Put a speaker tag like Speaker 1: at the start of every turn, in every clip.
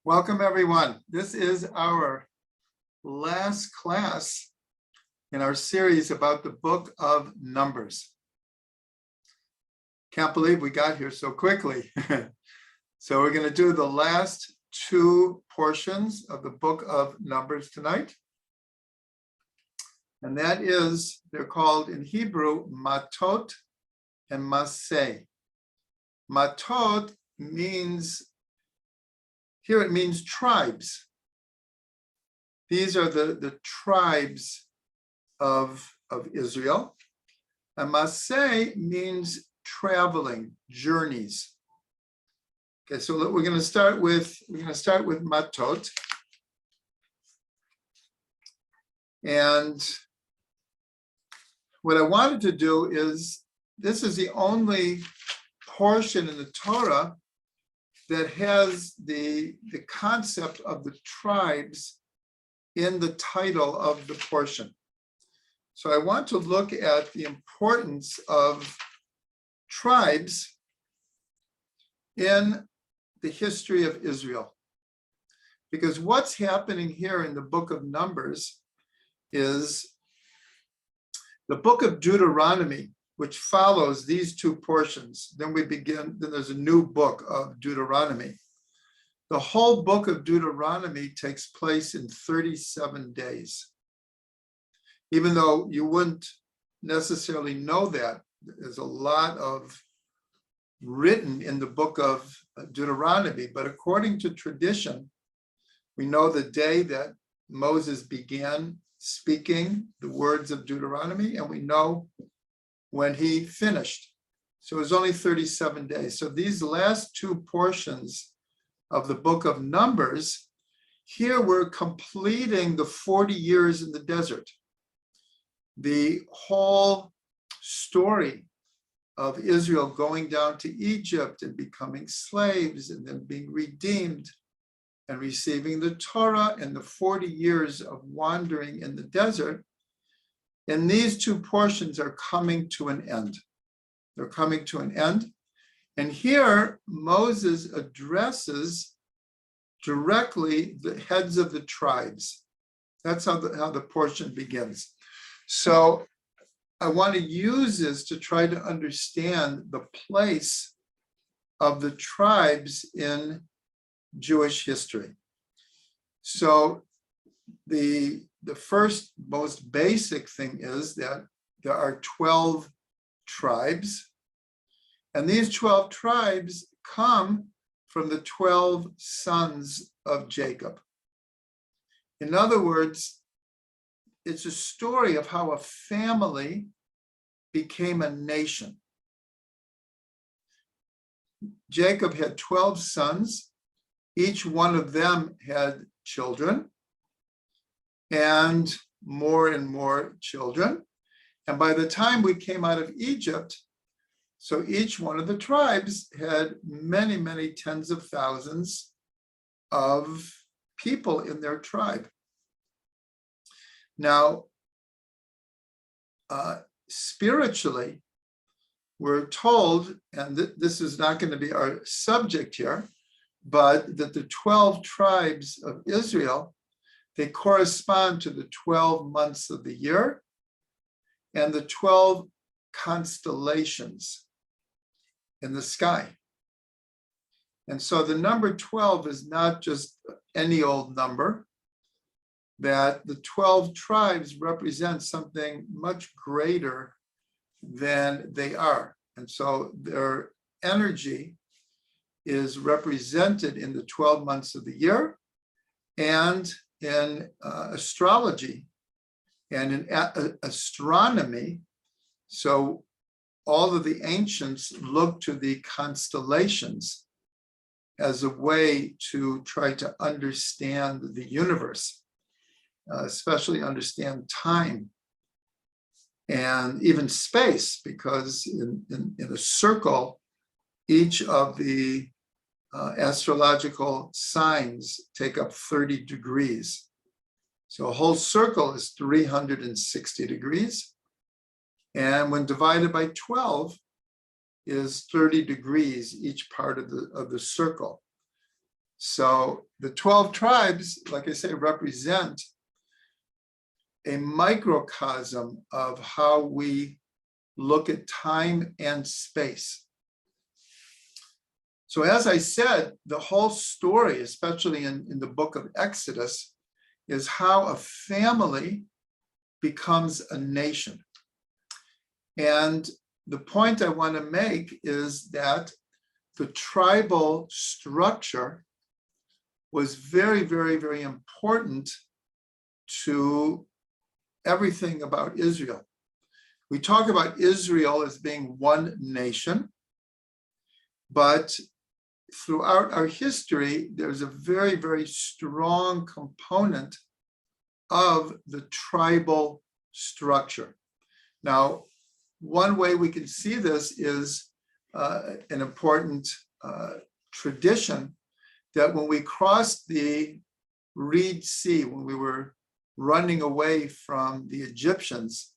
Speaker 1: Welcome, everyone. This is our last class in our series about the book of Numbers. Can't believe we got here so quickly. So we're going to do the last two portions of the book of Numbers tonight. And that is, they're called in Hebrew, Matot and Masei. Matot means, here it means tribes. These are the tribes of Israel. And Masei means traveling, journeys. Okay, so we're going to start with Matot. And what I wanted to do is, this is the only portion in the Torah that has the concept of the tribes in the title of the portion. So I want to look at the importance of tribes in the history of Israel. Because what's happening here in the book of Numbers is the book of Deuteronomy, which follows these two portions. Then there's a new book of Deuteronomy. The whole book of Deuteronomy takes place in 37 days. Even though you wouldn't necessarily know that, there's a lot of written in the book of Deuteronomy, but according to tradition, we know the day that Moses began speaking the words of Deuteronomy, and we know when he finished. So it was only 37 days. So these last two portions of the book of Numbers, here we're completing the 40 years in the desert. The whole story of Israel going down to Egypt and becoming slaves and then being redeemed and receiving the Torah and the 40 years of wandering in the desert. And these two portions are coming to an end. They're coming to an end. And here Moses addresses directly the heads of the tribes. That's how the portion begins. So I want to use this to try to understand the place of the tribes in Jewish history. So the first most basic thing is that there are 12 tribes, and these 12 tribes come from the 12 sons of Jacob. In other words, it's a story of how a family became a nation. Jacob had 12 sons. Each one of them had children and more children. And by the time we came out of Egypt, so each one of the tribes had many tens of thousands of people in their tribe. Now, spiritually, we're told, and this is not going to be our subject here, but that the 12 tribes of Israel, they correspond to the 12 months of the year and the 12 constellations in the sky. And so the number 12 is not just any old number, that the 12 tribes represent something much greater than they are. And so their energy is represented in the 12 months of the year and in astrology and in astronomy. So all of the ancients looked to the constellations as a way to try to understand the universe, especially understand time and even space, because in a circle, each of the astrological signs take up 30 degrees. So a whole circle is 360 degrees. And when divided by 12 is 30 degrees each part of the circle. So the 12 tribes, like I say, represent a microcosm of how we look at time and space. So as I said, the whole story, especially in the book of Exodus, is how a family becomes a nation. And the point I want to make is that the tribal structure was very, very, very important to everything about Israel. We talk about Israel as being one nation, but throughout our history, there's a very, very strong component of the tribal structure. Now, one way we can see this is an important tradition that when we crossed the Red Sea, when we were running away from the Egyptians,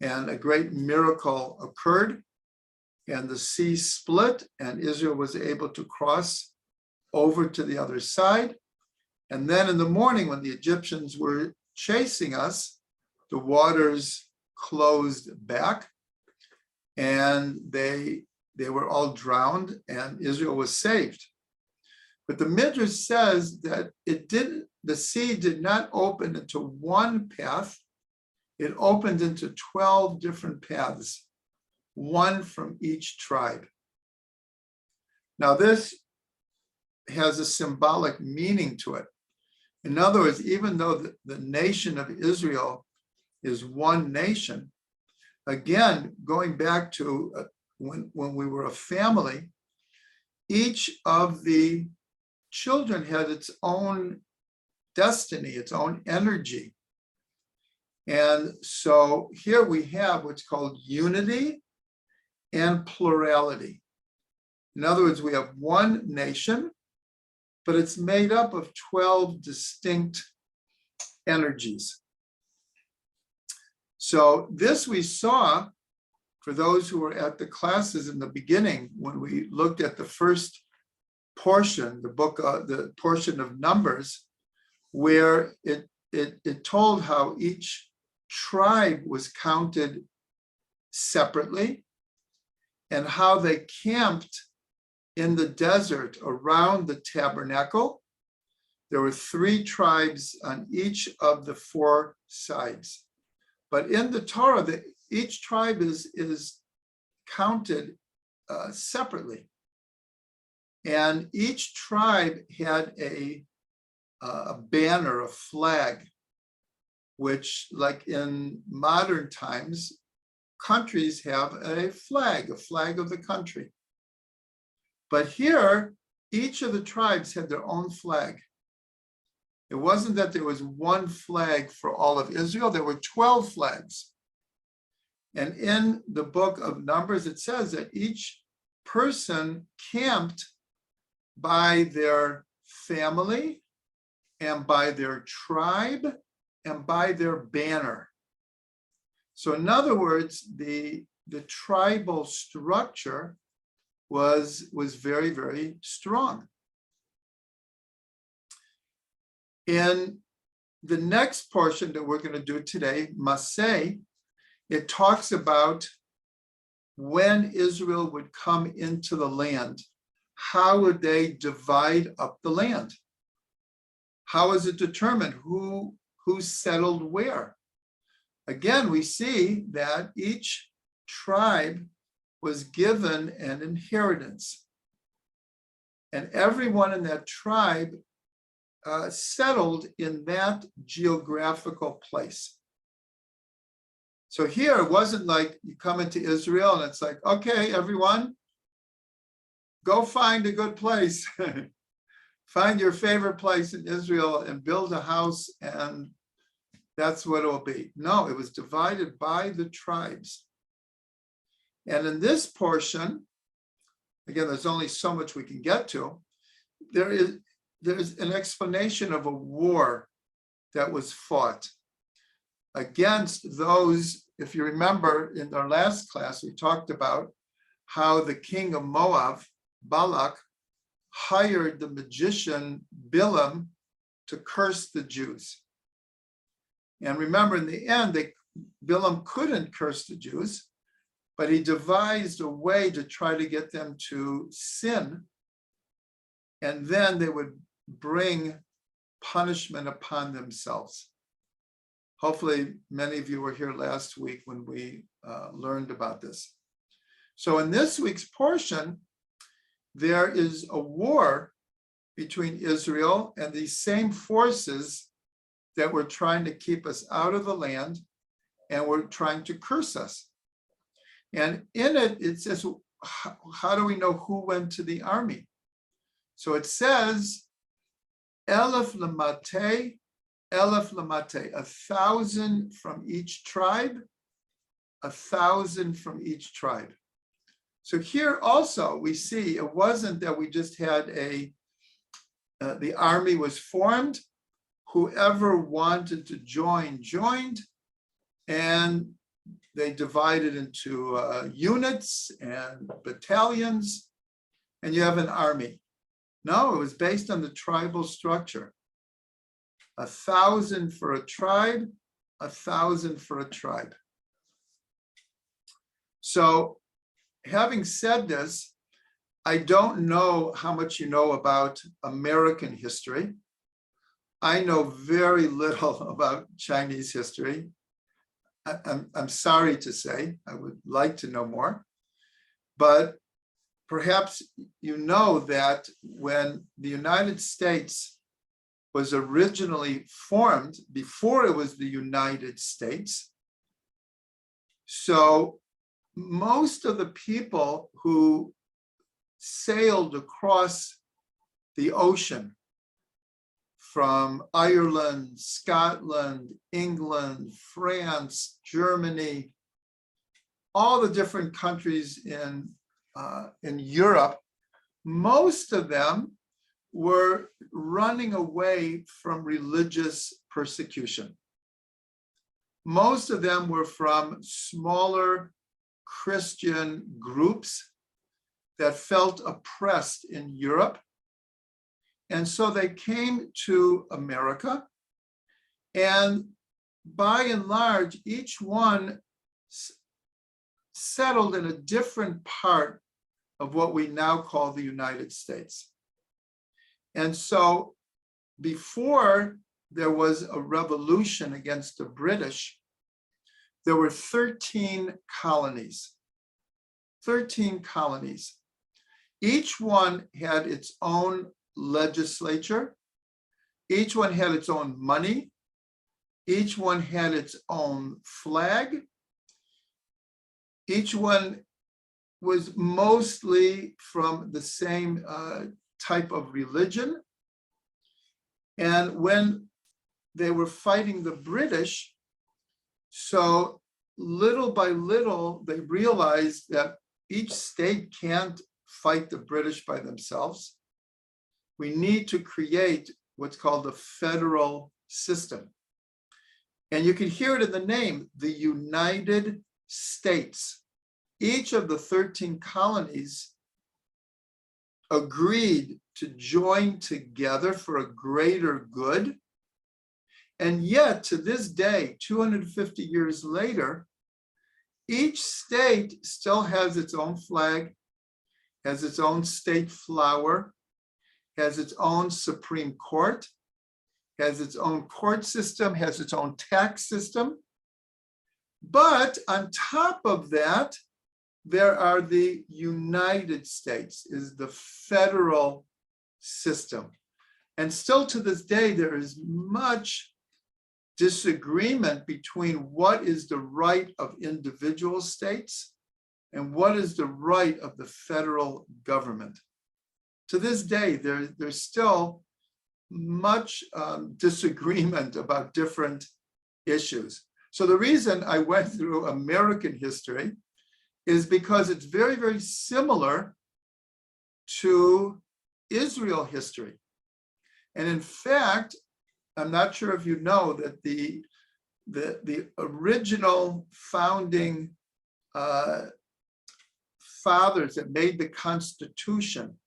Speaker 1: and a great miracle occurred, and the sea split, and Israel was able to cross over to the other side. And then in the morning, when the Egyptians were chasing us, the waters closed back, and they were all drowned, and Israel was saved. But the Midrash says that the sea did not open into one path, it opened into 12 different paths, one from each tribe. Now this has a symbolic meaning to it. In other words, even though the nation of Israel is one nation, again, going back to when we were a family, each of the children had its own destiny, its own energy. And so here we have what's called unity and plurality. In other words, we have one nation, but it's made up of 12 distinct energies. So this we saw for those who were at the classes in the beginning when we looked at the first portion, the portion of Numbers, where it told how each tribe was counted separately and how they camped in the desert around the tabernacle. There were 3 tribes on each of the 4 sides. But in the Torah, each tribe is counted separately. And each tribe had a banner, a flag, which, like in modern times, countries have a flag of the country. But here, each of the tribes had their own flag. It wasn't that there was one flag for all of Israel, there were 12 flags. And in the book of Numbers, it says that each person camped by their family and by their tribe and by their banner. So in other words, the tribal structure was very, very strong. In the next portion that we're going to do today, Masei, it talks about when Israel would come into the land. How would they divide up the land? How is it determined who settled where? Again, we see that each tribe was given an inheritance. And everyone in that tribe settled in that geographical place. So here, it wasn't like you come into Israel and it's like, okay, everyone, go find a good place. Find your favorite place in Israel and build a house, and that's what it will be. No, it was divided by the tribes. And in this portion, again, there's only so much we can get to. There's an explanation of a war that was fought against those. If you remember, in our last class, we talked about how the king of Moab, Balak, hired the magician Bilam to curse the Jews. And remember, in the end, Bilam couldn't curse the Jews, but he devised a way to try to get them to sin, and then they would bring punishment upon themselves. Hopefully, many of you were here last week when we learned about this. So in this week's portion, there is a war between Israel and these same forces that were trying to keep us out of the land and were trying to curse us. And in it, it says, how do we know who went to the army? So it says, Elef lamate, 1,000 from each tribe, 1,000 from each tribe. So here also we see it wasn't that we just had the army was formed, whoever wanted to join, joined, and they divided into units and battalions, and you have an army. No, it was based on the tribal structure. 1,000 for a tribe, 1,000 for a tribe. So having said this, I don't know how much you know about American history. I know very little about Chinese history. I'm sorry to say, I would like to know more, but perhaps you know that when the United States was originally formed, before it was the United States, so most of the people who sailed across the ocean from Ireland, Scotland, England, France, Germany, all the different countries in Europe, most of them were running away from religious persecution. Most of them were from smaller Christian groups that felt oppressed in Europe. And so they came to America, and by and large, each one settled in a different part of what we now call the United States. And so before there was a revolution against the British, there were 13 colonies. 13 colonies. Each one had its own legislature. Each one had its own money. Each one had its own flag. Each one was mostly from the same type of religion. And when they were fighting the British, so little by little, they realized that each state can't fight the British by themselves. We need to create what's called a federal system. And you can hear it in the name, the United States. Each of the 13 colonies agreed to join together for a greater good. And yet, to this day, 250 years later, each state still has its own flag, has its own state flower, has its own Supreme Court, has its own court system, has its own tax system. But on top of that, there are the United States, is the federal system. And still to this day, there is much disagreement between what is the right of individual states and what is the right of the federal government. To this day, there's still much disagreement about different issues. So the reason I went through American history is because it's very, very similar to Israel history. And in fact, I'm not sure if you know that the original founding fathers that made the Constitution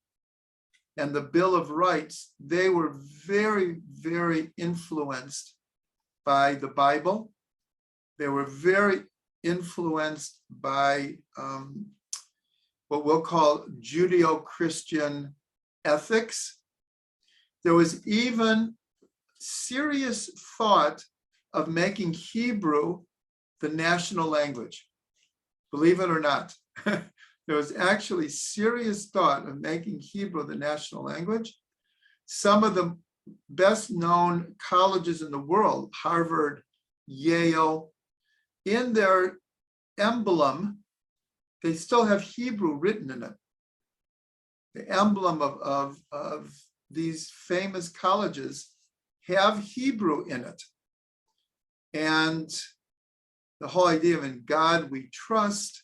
Speaker 1: and the Bill of Rights, they were very, very influenced by the Bible. They were very influenced by what we'll call Judeo-Christian ethics. There was even serious thought of making Hebrew the national language. Believe it or not, there was actually serious thought of making Hebrew the national language. Some of the best known colleges in the world, Harvard, Yale, in their emblem, they still have Hebrew written in it. The emblem of these famous colleges have Hebrew in it. And the whole idea of in God we trust,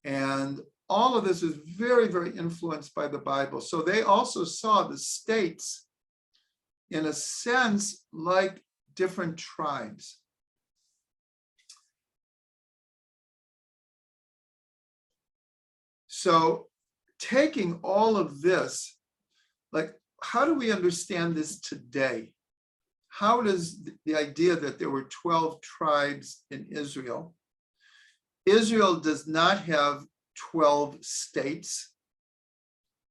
Speaker 1: and all of this is very, very influenced by the Bible. So they also saw the states, in a sense, like different tribes. So taking all of this, like, how do we understand this today? How does the idea that there were 12 tribes in Israel? Israel does not have 12 states.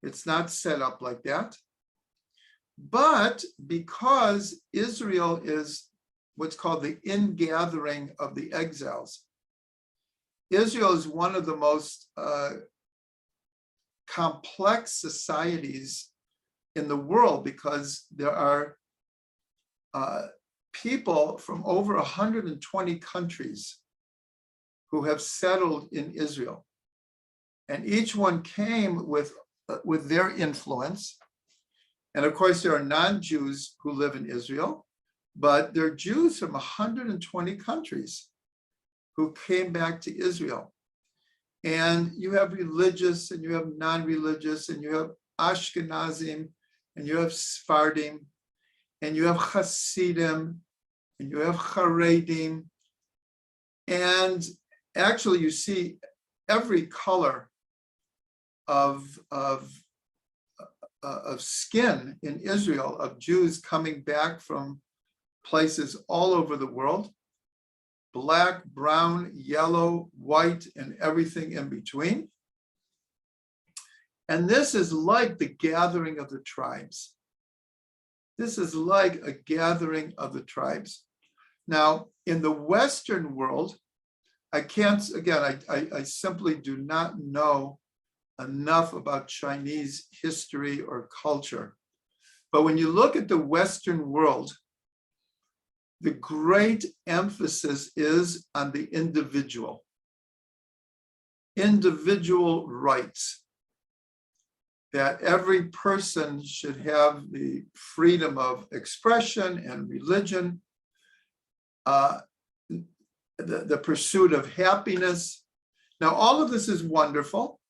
Speaker 1: It's not set up like that. But because Israel is what's called the ingathering of the exiles, Israel is one of the most complex societies in the world, because there are people from over 120 countries who have settled in Israel. And each one came with their influence. And of course, there are non-Jews who live in Israel, but there are Jews from 120 countries who came back to Israel. And you have religious, and you have non-religious, and you have Ashkenazim, and you have Sephardim, and you have Hasidim, and you have Haredim. And actually, you see every color of skin in Israel, of Jews coming back from places all over the world: black, brown, yellow, white, and everything in between. And this is like the gathering of the tribes. This is like a gathering of the tribes. Now, in the Western world, I can't, again, I simply do not know enough about Chinese history or culture. But when you look at the Western world, the great emphasis is on the individual rights, that every person should have the freedom of expression and religion, the pursuit of happiness. Now, all of this is wonderful,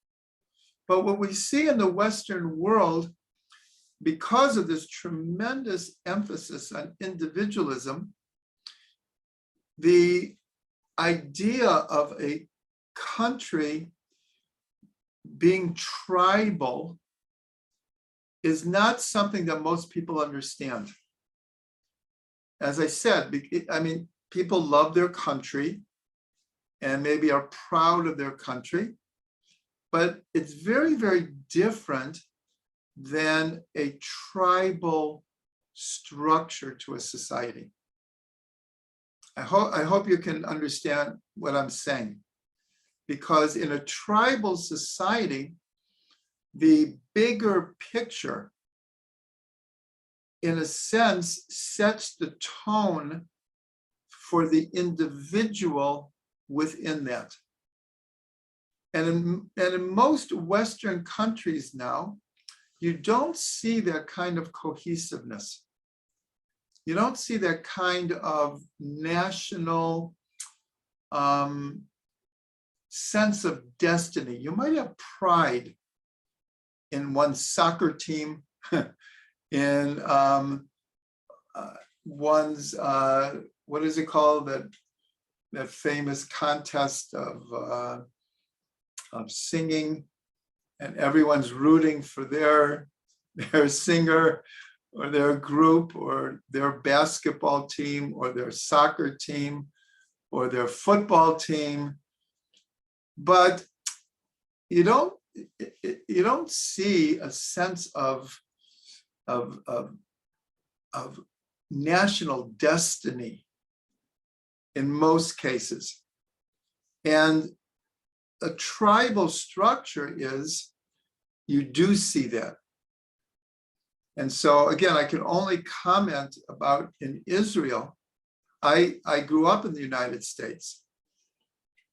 Speaker 1: but what we see in the Western world, because of this tremendous emphasis on individualism, the idea of a country being tribal is not something that most people understand. As I said, I mean, people love their country and maybe are proud of their country, but it's very, very different than a tribal structure to a society. I hope you can understand what I'm saying, because in a tribal society, the bigger picture, in a sense, sets the tone for the individual within that. And in most Western countries now, you don't see that kind of cohesiveness. You don't see that kind of national sense of destiny. You might have pride in one's soccer team, in one's, what is it called, that famous contest of singing, and everyone's rooting for their their singer or their group or their basketball team or their soccer team or their football team. But you don't see a sense of national destiny in most cases. And a tribal structure is, you do see that. And so again, I can only comment about in Israel. I grew up in the United States,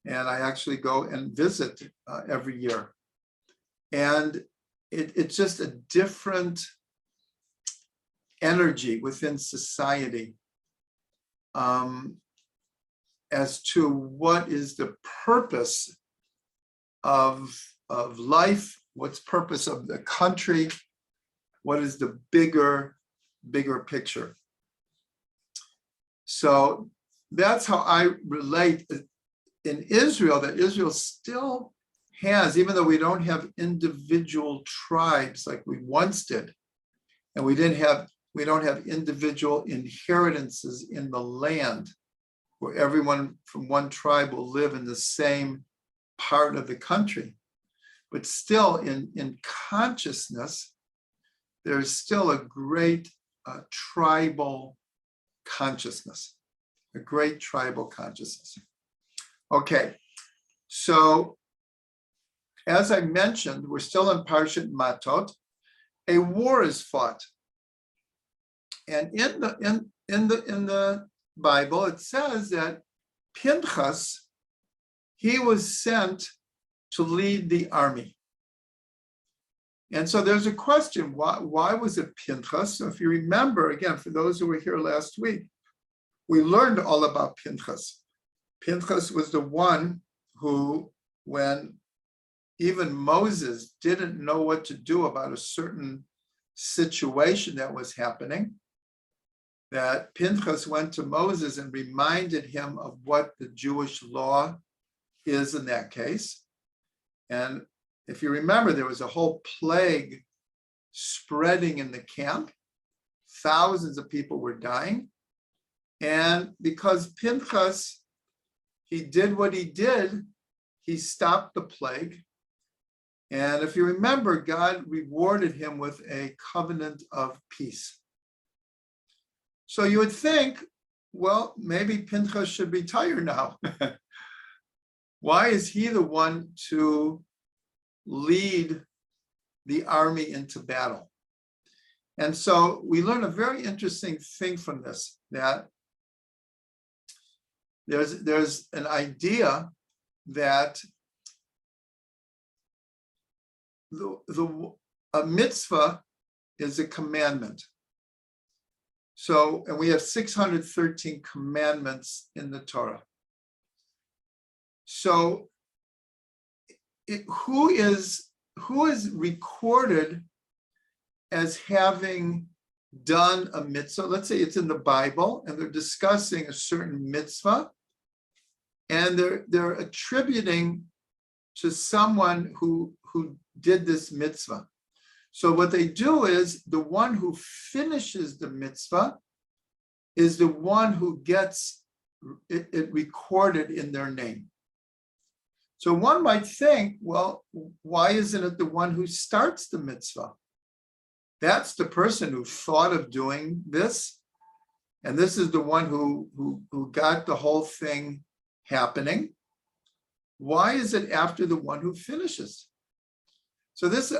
Speaker 1: and I actually go and visit every year. And it's just a different energy within society as to what is the purpose of life, what's purpose of the country, what is the bigger picture. So that's how I relate in Israel, that Israel still has, even though we don't have individual tribes like we once did, and we don't have individual inheritances in the land where everyone from one tribe will live in the same part of the country. But still in consciousness, there's still a great tribal consciousness, a great tribal consciousness. Okay, so as I mentioned, we're still in Parshat Matot. A war is fought. And in the Bible, it says that Pinchas, he was sent to lead the army. And so there's a question, why was it Pinchas? So if you remember, again, for those who were here last week, we learned all about Pinchas. Pinchas was the one who, when even Moses didn't know what to do about a certain situation that was happening, that Pinchas went to Moses and reminded him of what the Jewish law is in that case. And if you remember, there was a whole plague spreading in the camp. Thousands of people were dying. And because Pinchas, he did what he did, he stopped the plague. And if you remember, God rewarded him with a covenant of peace. So you would think, well, maybe Pinchas should retire now. Why is he the one to lead the army into battle? And so we learn a very interesting thing from this, that there's an idea that a mitzvah is a commandment. So, and we have 613 commandments in the Torah. So who is recorded as having done a mitzvah? Let's say it's in the Bible and they're discussing a certain mitzvah, and they're attributing to someone who did this mitzvah. So what they do is, the one who finishes the mitzvah is the one who gets it recorded in their name. So one might think, well, why isn't it the one who starts the mitzvah? That's the person who thought of doing this, and this is the one who got the whole thing happening. Why is it after the one who finishes? So this,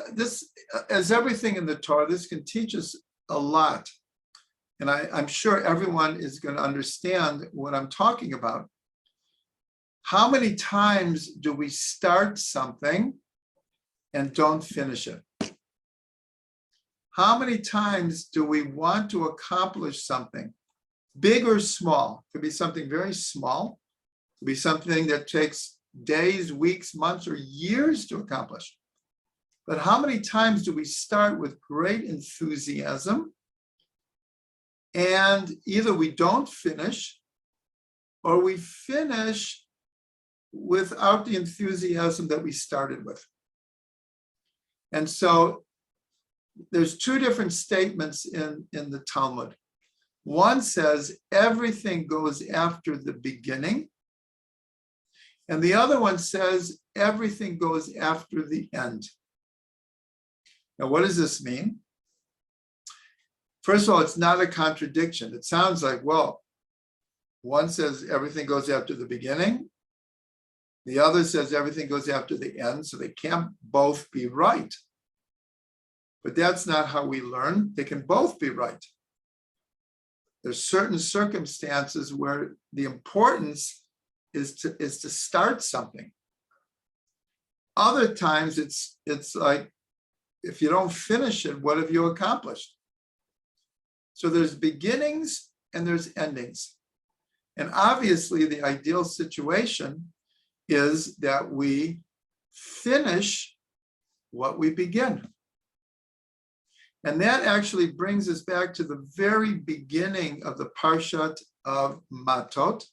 Speaker 1: as everything in the Torah, this can teach us a lot. And I'm sure everyone is going to understand what I'm talking about. How many times do we start something and don't finish it? How many times do we want to accomplish something, big or small? It could be something very small. It could be something that takes days, weeks, months, or years to accomplish. But how many times do we start with great enthusiasm and either we don't finish or we finish without the enthusiasm that we started with? And so there's two different statements in the Talmud. One says everything goes after the beginning, and the other one says everything goes after the end. Now, what does this mean? First of all, it's not a contradiction. It sounds like, well, one says everything goes after the beginning. The other says everything goes after the end, so they can't both be right. But that's not how we learn. They can both be right. There's certain circumstances where the importance is to start something. Other times it's like, if you don't finish it, what have you accomplished? So there's beginnings and there's endings. And obviously the ideal situation is that we finish what we begin. And that actually brings us back to the very beginning of the Parshat of Matot,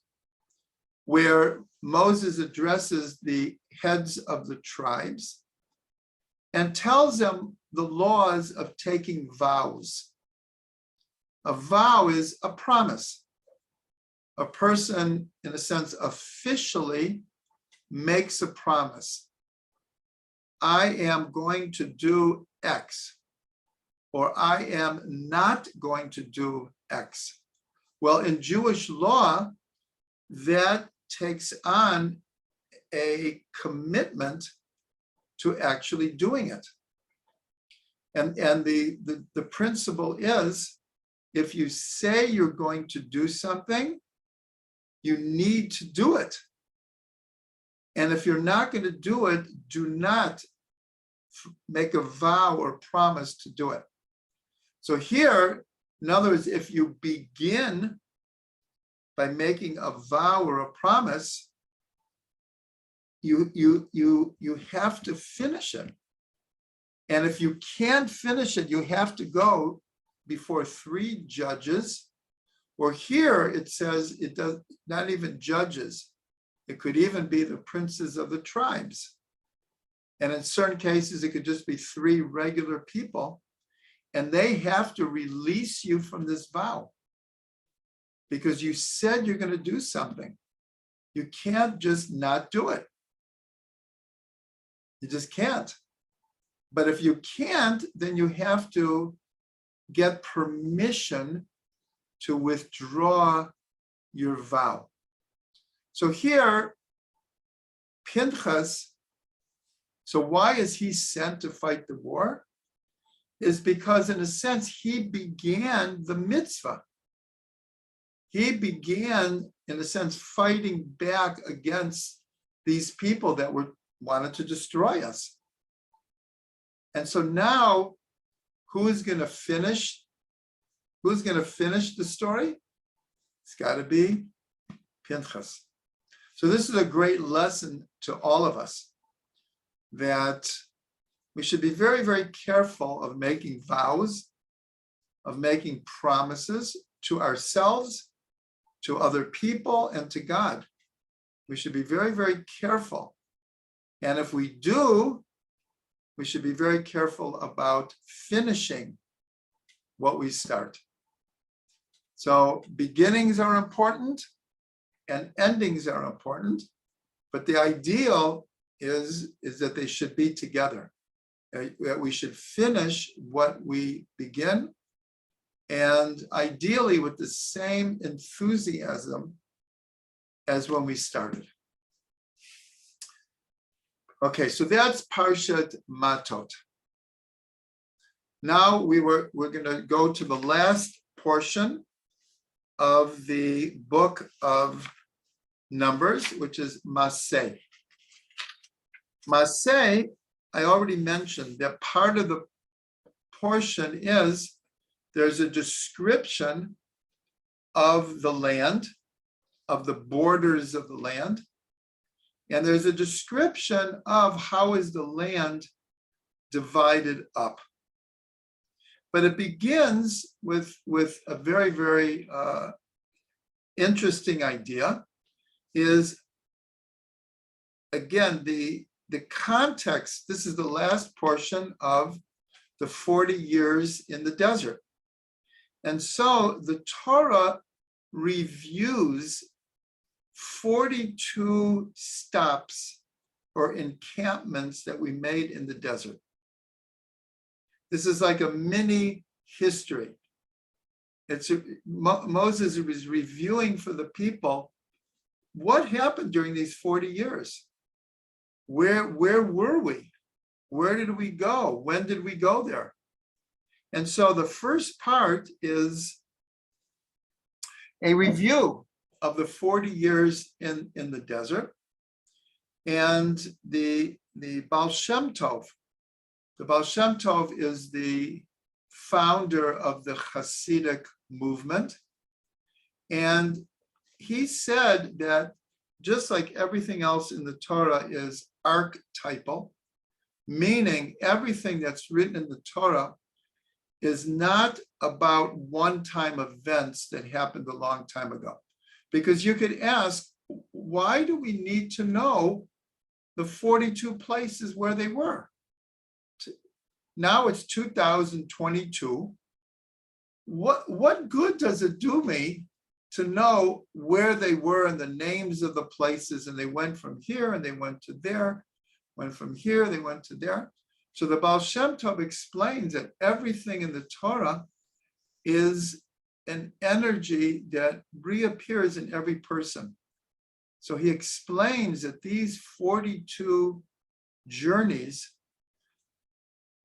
Speaker 1: where Moses addresses the heads of the tribes and tells them the laws of taking vows. A vow is a promise. A person, in a sense, officially makes a promise. I am going to do X, or I am not going to do X. Well, in Jewish law, that takes on a commitment to actually doing it. And the principle is, if you say you're going to do something, you need to do it. And if you're not going to do it, do not make a vow or promise to do it. So here, in other words, if you begin by making a vow or a promise, you have to finish it. And if you can't finish it, you have to go before 3 judges, or here it says it does not even judges. It could even be the princes of the tribes. And in certain cases, it could just be 3 regular people, and they have to release you from this vow because you said you're going to do something. You can't just not do it. You just can't. But if you can't, then you have to get permission to withdraw your vow. So here, Pinchas, so why is he sent to fight the war? Is because, in a sense, he began the mitzvah. He began, in a sense, fighting back against these people that wanted to destroy us. And so now, who is going to finish? Who's going to finish the story? It's got to be Pinchas. So this is a great lesson to all of us, that we should be very, very careful of making vows, of making promises to ourselves, to other people, and to God. We should be very, very careful. And if we do, we should be very careful about finishing what we start. So beginnings are important and endings are important, but the ideal is that they should be together, that we should finish what we begin, and ideally with the same enthusiasm as when we started. Okay, so that's Parshat Matot. Now we're going to go to the last portion of the book of Numbers, which is Masei. Masei, I already mentioned that part of the portion is there's a description of the land, of the borders of the land, and there's a description of how is the land divided up. But it begins with a very, very interesting idea, is, again, the context. This is the last portion of the 40 years in the desert. And so the Torah reviews 42 stops or encampments that we made in the desert. This is like a mini history. Moses was reviewing for the people what happened during these 40 years. Where were we? Where did we go? When did we go there? And so the first part is a review of the 40 years in the desert. And the Baal Shem Tov, the Baal Shem Tov is the founder of the Hasidic movement. And he said that just like everything else in the Torah is archetypal, meaning everything that's written in the Torah is not about one-time events that happened a long time ago. Because you could ask, why do we need to know the 42 places where they were? Now it's 2022. What good does it do me to know where they were and the names of the places? And they went from here and they went to there, went from here, they went to there. So the Baal Shem Tov explains that everything in the Torah is an energy that reappears in every person. So he explains that these 42 journeys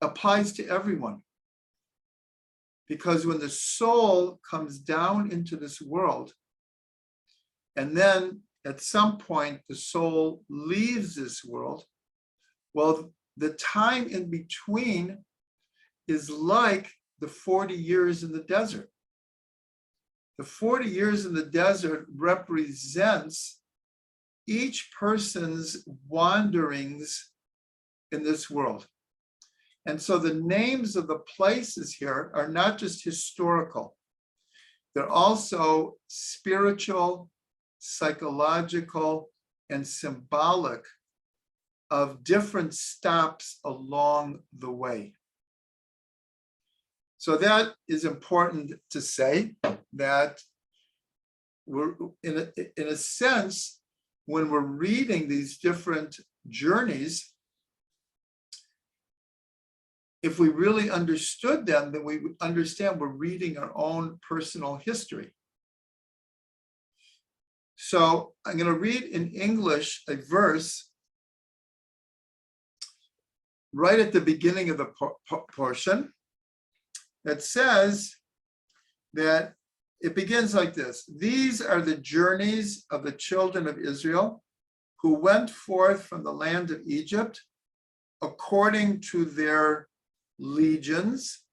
Speaker 1: applies to everyone. Because when the soul comes down into this world, and then at some point the soul leaves this world, well, the time in between is like the 40 years in the desert. The 40 years in the desert represents each person's wanderings in this world. And so the names of the places here are not just historical. They're also spiritual, psychological, and symbolic of different stops along the way. So that is important to say, that we're in a sense, when we're reading these different journeys, if we really understood them, then we would understand we're reading our own personal history. So I'm going to read in English a verse right at the beginning of the portion that says that it begins like this: "These are the journeys of the children of Israel who went forth from the land of Egypt according to their legions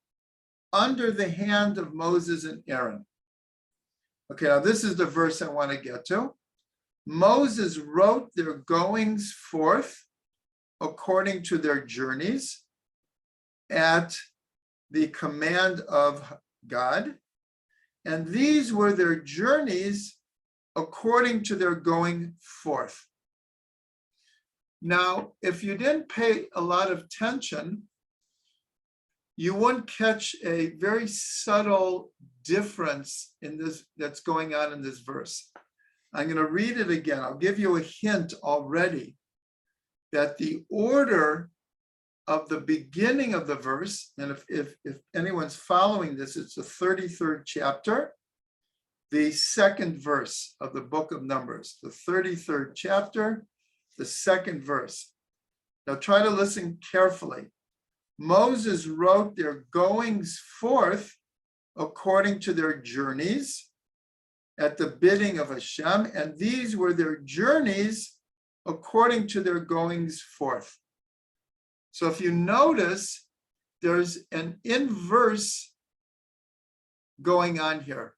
Speaker 1: under the hand of Moses and Aaron." Okay, now this is the verse I want to get to. Moses wrote their goings forth according to their journeys at the command of God. And these were their journeys according to their going forth. Now, if you didn't pay a lot of attention, you wouldn't catch a very subtle difference in this that's going on in this verse. I'm going to read it again. I'll give you a hint already that the order of the beginning of the verse, and if anyone's following this, it's the 33rd chapter, the second verse of the book of Numbers, the 33rd chapter, the second verse. Now try to listen carefully. Moses wrote their goings forth according to their journeys at the bidding of Hashem, and these were their journeys according to their goings forth. So if you notice, there's an inverse going on here.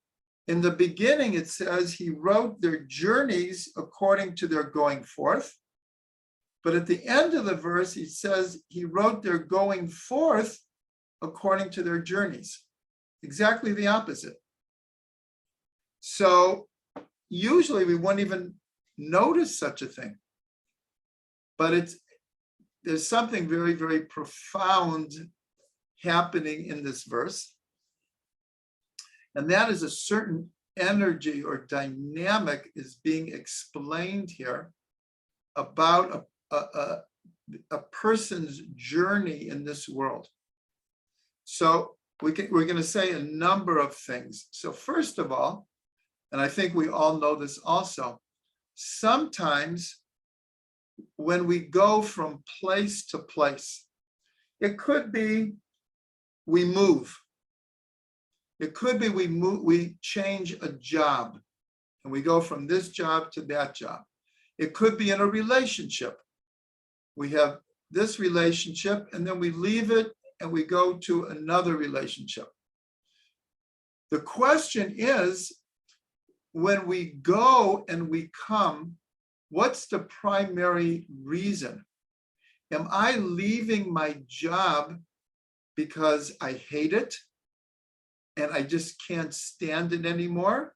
Speaker 1: In the beginning, it says he wrote their journeys according to their going forth. But at the end of the verse, he says he wrote their going forth according to their journeys. Exactly the opposite. So usually we wouldn't even notice such a thing. But there's something very, very profound happening in this verse. And that is a certain energy or dynamic is being explained here about a person's journey in this world. So we're going to say a number of things. So first of all, and I think we all know this also, sometimes when we go from place to place, it could be we move. It could be we change a job and we go from this job to that job. It could be in a relationship. We have this relationship and then we leave it and we go to another relationship. The question is, when we go and we come, what's the primary reason? Am I leaving my job because I hate it and I just can't stand it anymore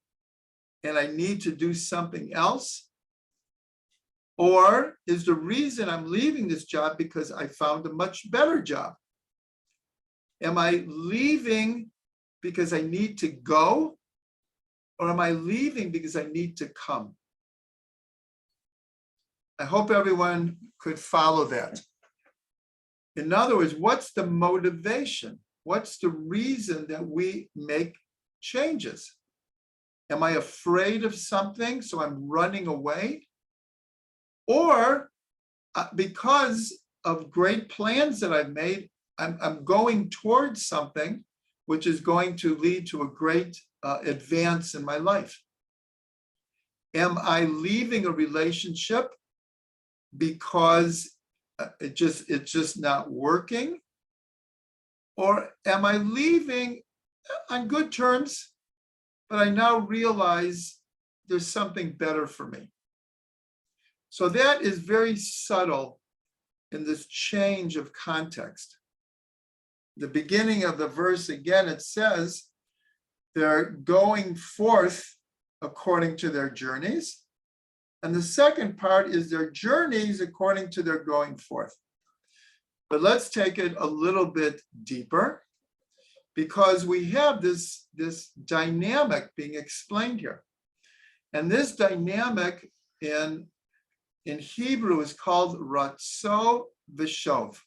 Speaker 1: and I need to do something else? Or is the reason I'm leaving this job because I found a much better job? Am I leaving because I need to go? Or am I leaving because I need to come? I hope everyone could follow that. In other words, what's the motivation? What's the reason that we make changes? Am I afraid of something, so I'm running away? Or because of great plans that I've made, I'm going towards something which is going to lead to a great advance in my life. Am I leaving a relationship because it's just not working? Or am I leaving on good terms, but I now realize there's something better for me? So that is very subtle in this change of context. The beginning of the verse, again, it says they're going forth according to their journeys. And the second part is their journeys according to their going forth. But let's take it a little bit deeper, because we have this dynamic being explained here. And this dynamic in Hebrew is called ratso v'shov,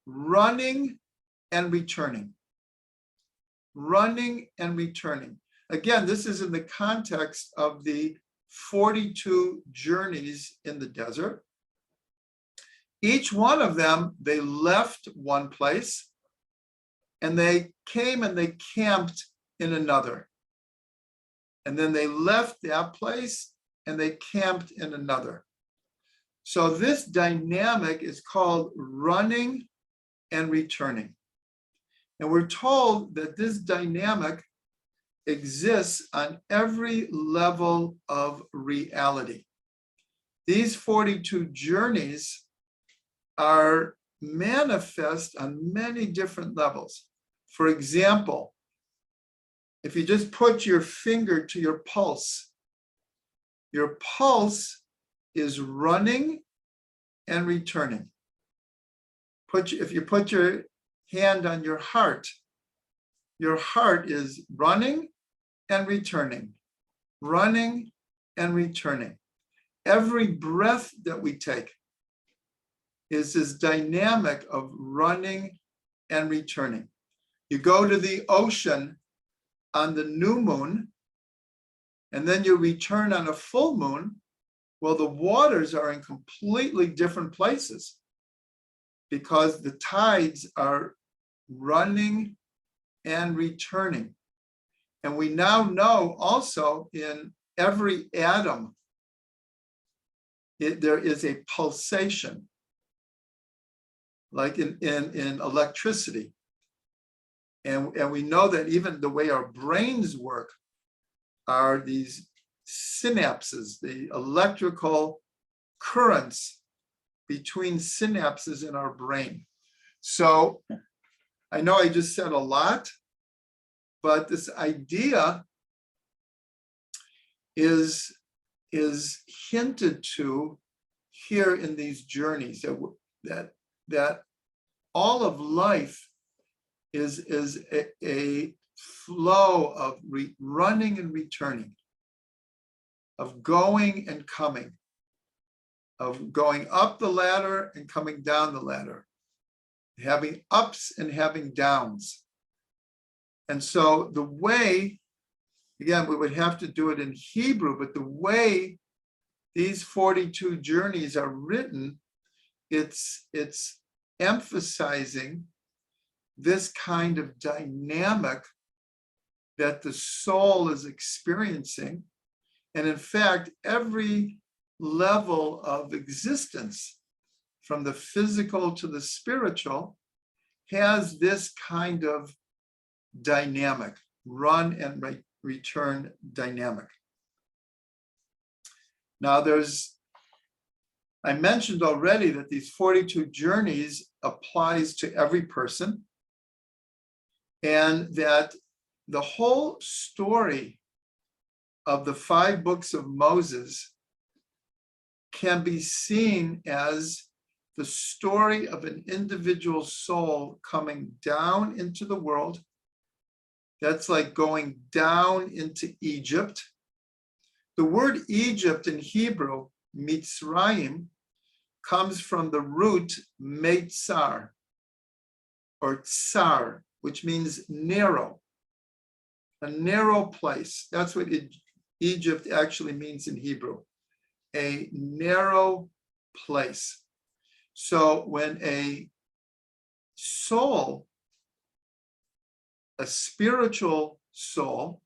Speaker 1: running and returning. Running and returning. Again, this is in the context of the 42 journeys in the desert. Each one of them, they left one place and they came and they camped in another. And then they left that place and they camped in another. So this dynamic is called running and returning. And we're told that this dynamic exists on every level of reality. These 42 journeys are manifest on many different levels. For example, if you just put your finger to your pulse is running and returning. If you put your hand on your heart is running and returning, running and returning. Every breath that we take is this dynamic of running and returning. You go to the ocean on the new moon, and then you return on a full moon. Well, the waters are in completely different places because the tides are running and returning. And we now know also in every atom, there is a pulsation, like in electricity. And we know that even the way our brains work are these synapses, the electrical currents between synapses in our brain. So I know I just said a lot, but this idea is hinted to here in these journeys, that all of life is a flow of running and returning, of going and coming, of going up the ladder and coming down the ladder, having ups and having downs. And so the way, again, we would have to do it in Hebrew, but the way these 42 journeys are written, it's emphasizing this kind of dynamic that the soul is experiencing. And in fact, every level of existence, from the physical to the spiritual, has this kind of dynamic, run and return dynamic. Now I mentioned already that these 42 journeys applies to every person, and that the whole story of the 5 books of Moses can be seen as the story of an individual soul coming down into the world. That's like going down into Egypt. The word Egypt in Hebrew, Mitzrayim, comes from the root Meitzar, or Tsar, which means narrow, a narrow place. That's what Egypt actually means in Hebrew, a narrow place. So when a soul, a spiritual soul,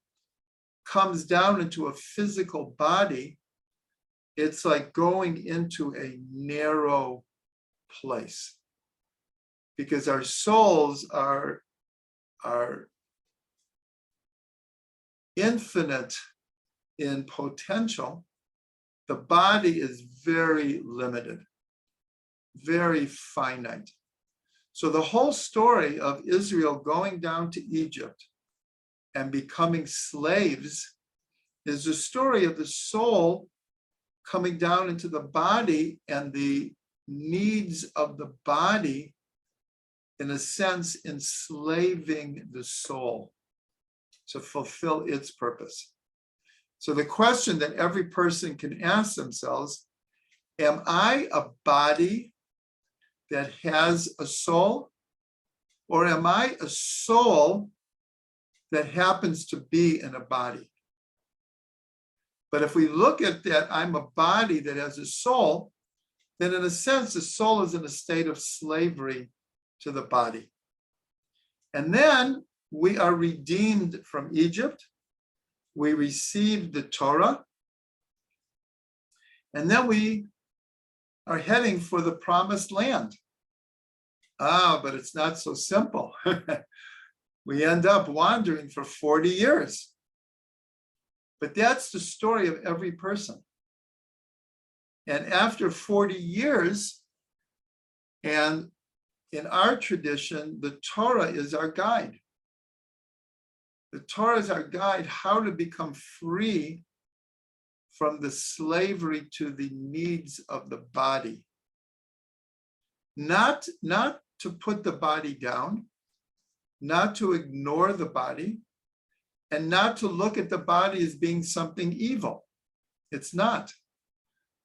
Speaker 1: comes down into a physical body, it's like going into a narrow place, because our souls are infinite in potential. The body is very limited, very finite. So the whole story of Israel going down to Egypt and becoming slaves is the story of the soul coming down into the body and the needs of the body, in a sense, enslaving the soul to fulfill its purpose. So the question that every person can ask themselves, am I a body that has a soul, or am I a soul that happens to be in a body? But if we look at that, I'm a body that has a soul, then in a sense, the soul is in a state of slavery to the body. And then we are redeemed from Egypt. We receive the Torah. And then we are heading for the promised land. But it's not so simple. We end up wandering for 40 years. But that's the story of every person. And after 40 years, and in our tradition, the Torah is our guide. The Torah is our guide how to become free from the slavery to the needs of the body. Not to put the body down, not to ignore the body, and not to look at the body as being something evil. It's not.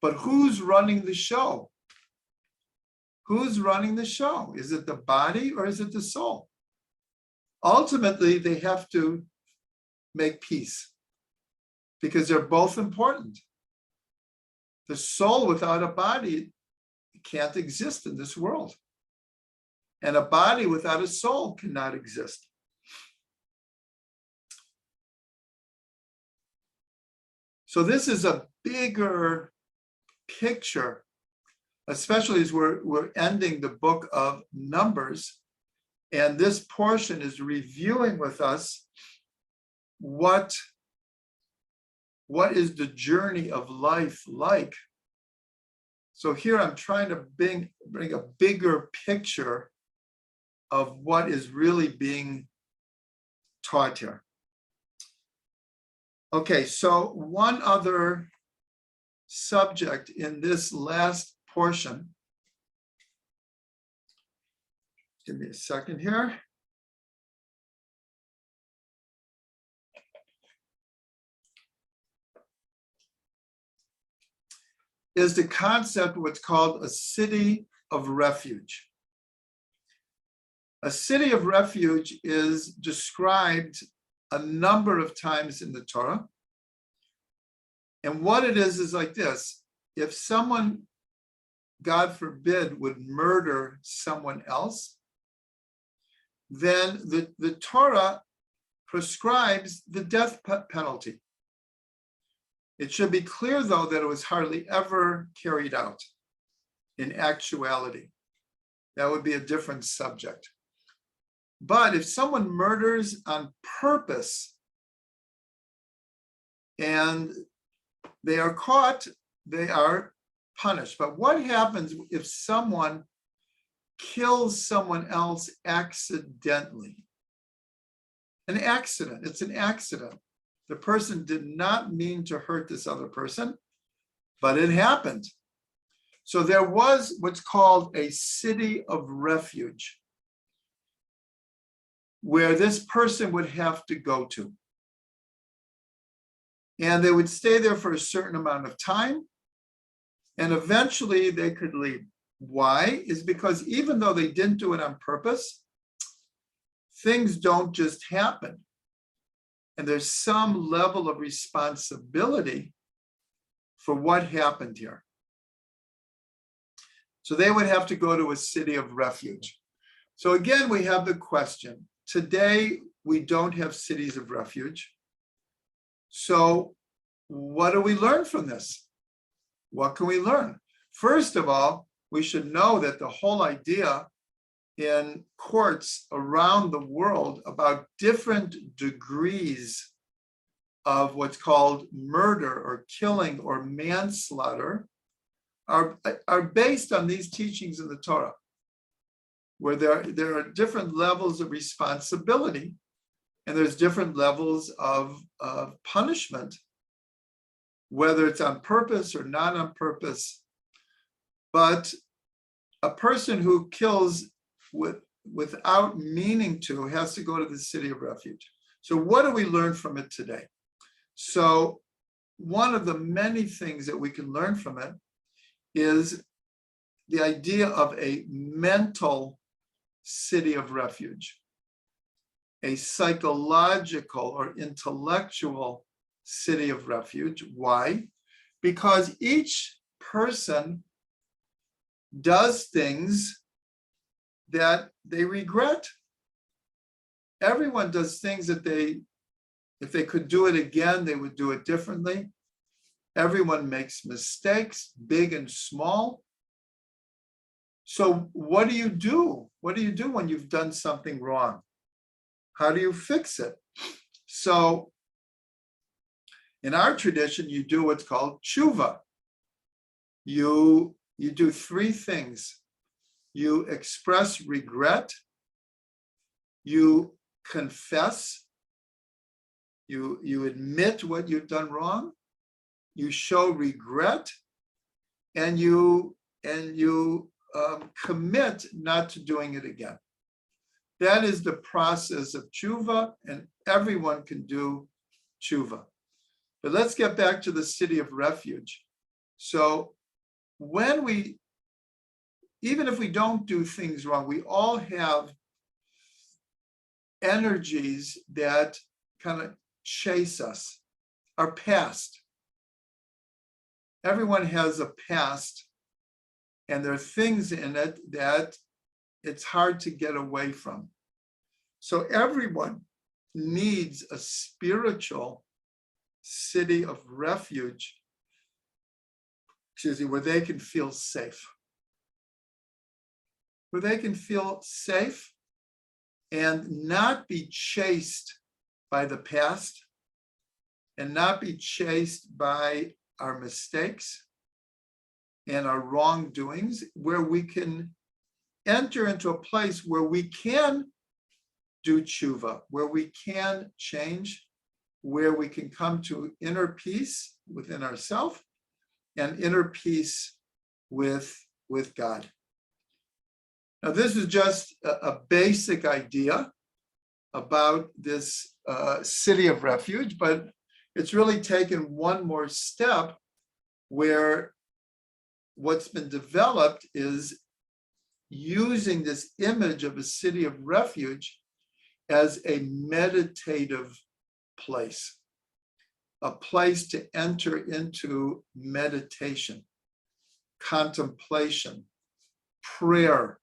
Speaker 1: But who's running the show? Who's running the show? Is it the body or is it the soul? Ultimately, they have to make peace, because they're both important. The soul without a body can't exist in this world. And a body without a soul cannot exist. So this is a bigger picture, especially as we're ending the book of Numbers. And this portion is reviewing with us what is the journey of life like. So here I'm trying to bring a bigger picture of what is really being taught here. Okay, so one other subject in this last portion Give me a second here. Is the concept of what's called a city of refuge. A city of refuge is described a number of times in the Torah. And what it is like this. If someone, God forbid, would murder someone else, then the Torah prescribes the death penalty. It should be clear, though, that it was hardly ever carried out in actuality. That would be a different subject. But if someone murders on purpose and they are caught, they are punished. But what happens if someone kills someone else accidentally? An accident, it's an accident. The person did not mean to hurt this other person, but it happened. So there was what's called a city of refuge where this person would have to go to. And they would stay there for a certain amount of time, and eventually they could leave. Why? Is because even though they didn't do it on purpose, things don't just happen. And there's some level of responsibility for what happened here. So they would have to go to a city of refuge. So again, we have the question. Today, we don't have cities of refuge. So what do we learn from this? What can we learn? First of all, we should know that the whole idea in courts around the world about different degrees of what's called murder or killing or manslaughter are based on these teachings in the Torah, where there are different levels of responsibility and there's different levels of punishment, whether it's on purpose or not on purpose. But a person who kills without meaning to has to go to the city of refuge. So what do we learn from it today? So one of the many things that we can learn from it is the idea of a mental city of refuge, a psychological or intellectual city of refuge. Why? Because each person does things that they regret. Everyone does things that if they could do it again, they would do it differently. Everyone makes mistakes, big and small. So what do you do? What do you do when you've done something wrong? How do you fix it? So in our tradition, you do what's called tshuva. You do three things. You express regret, you confess, you admit what you've done wrong, you show regret, and you commit not to doing it again. That is the process of tshuva, and everyone can do tshuva. But let's get back to the city of refuge. So even if we don't do things wrong, we all have energies that kind of chase us, our past. Everyone has a past, and there are things in it that it's hard to get away from. So everyone needs a spiritual city of refuge, where they can feel safe. Where they can feel safe and not be chased by the past and not be chased by our mistakes and our wrongdoings, where we can enter into a place where we can do tshuva, where we can change, where we can come to inner peace within ourselves and inner peace with God. Now, this is just a basic idea about this city of refuge, but it's really taken one more step where what's been developed is using this image of a city of refuge as a meditative place, a place to enter into meditation, contemplation, prayer,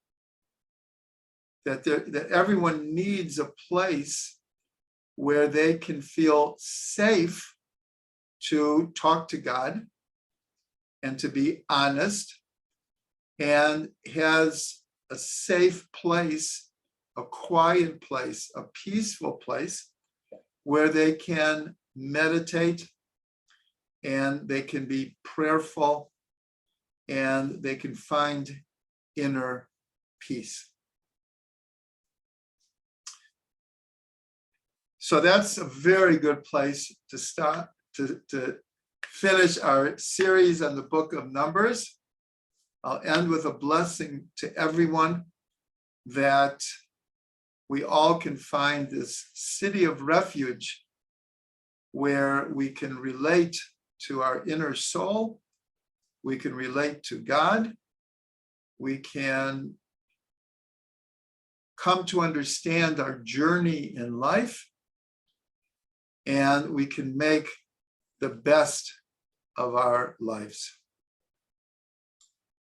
Speaker 1: that everyone needs a place where they can feel safe to talk to God and to be honest, and has a safe place, a quiet place, a peaceful place where they can meditate and they can be prayerful and they can find inner peace. So that's a very good place to start, to finish our series on the book of Numbers. I'll end with a blessing to everyone that we all can find this city of refuge where we can relate to our inner soul, we can relate to God, we can come to understand our journey in life, and we can make the best of our lives.